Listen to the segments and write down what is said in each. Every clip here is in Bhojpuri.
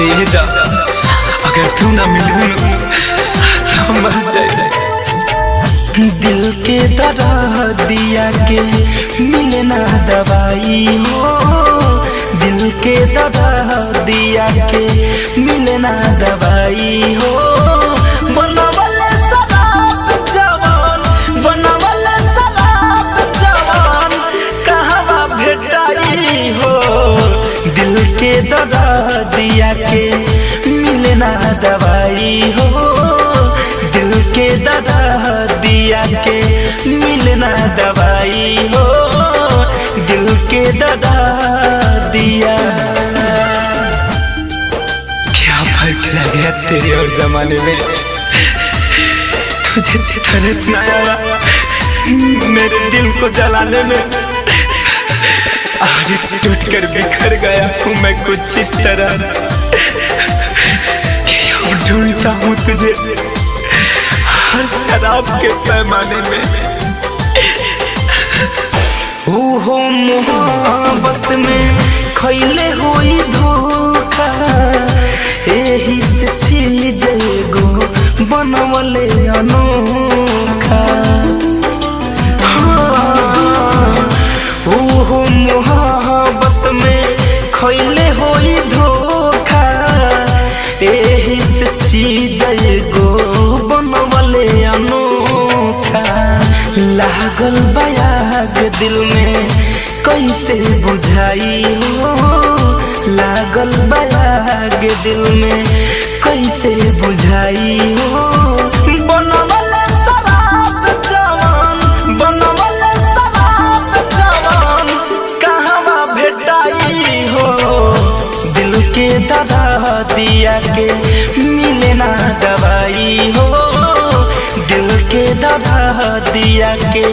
अरे जा, अगर तू ना मिलूं तो मर जाए। दिल के दर्द दिया के मिले ना दवाई हो, दिल के दर्द दिया के मिले ना दवाई हो। बनवले शराब जवान, बनवले शराब जवान कहवा भेटाई हो। दिल के दर्द दिया के मिले ना दवाई हो, दिल के दर्द दिया के मिले ना दवाई हो, दिल के दर्द दिया। क्या फर्क रह गया तेरे और जमाने में, तुझे तरस ना आया मेरे दिल को जलाने में। आज टूट कर बिखर गया हूँ मैं कुछ इस तरह कि ढूंढता हूँ तुझे हर शराब के पैमाने में। ओहो मोहब्बत में खैले होई धोखा, एही से चीज एगो बनवले अनोखा। ओहो मोहब्बत में खैले होई धोखा, एही से चीज एगो बनवले अनोखा। लागल बयाग दिल में कैसे बुझाई हो, लागल बयाग दिल में कैसे बुझाई हो। बनवले शराब जवान, बनवले शराब जवान कहवा भेटाई हो। दिल के दर्द दिया के मिले ना दवाई हो, दिल के दर्द दिया के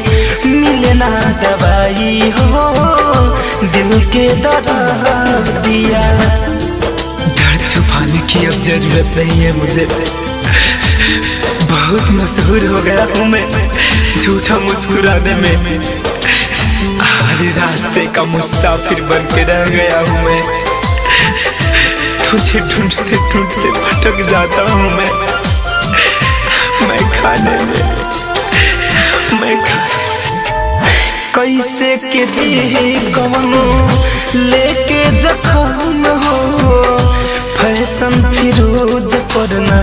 मिले ना दवाई हो, दिल के दर्द दिया। दर्द छुपाने की अब जरूरत नहीं है मुझे, बहुत मशहूर हो गया हूँ मैं झूठा मुस्कुराने में। हर रास्ते का मुसाफिर बन के रह गया हूँ मैं, तुझे ढूंढते ढूंढते भटक जाता हूँ मैं खाने में, मैं कैसे के जी कवनो लेके जखम हो। फैशन फिरोज पढ़ना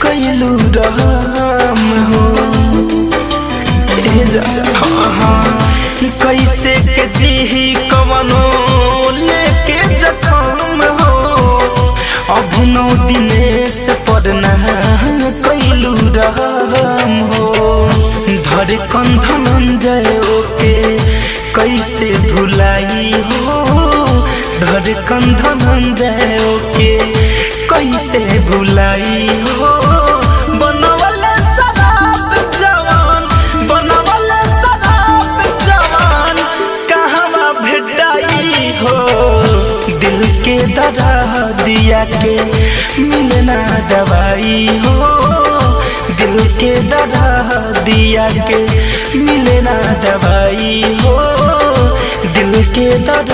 कैलू रहम हो। कैसे के जी कवनो लेके जखम हो। अभिनव दिनेश पढ़ना कैलू रहम हो। धड़कन धनंजय ओके कैसे भुलाई हो, धड़कन धनंजय ओके कैसे भुलाई हो। बनवले शराब जवान, बनवले शराब जवान कहवा भेटाई हो। दिल के दर्द दिया के मिले ना दवाई हो, दिल के दर्द दिया के मिले ना दवाई हो, दिल के दर्द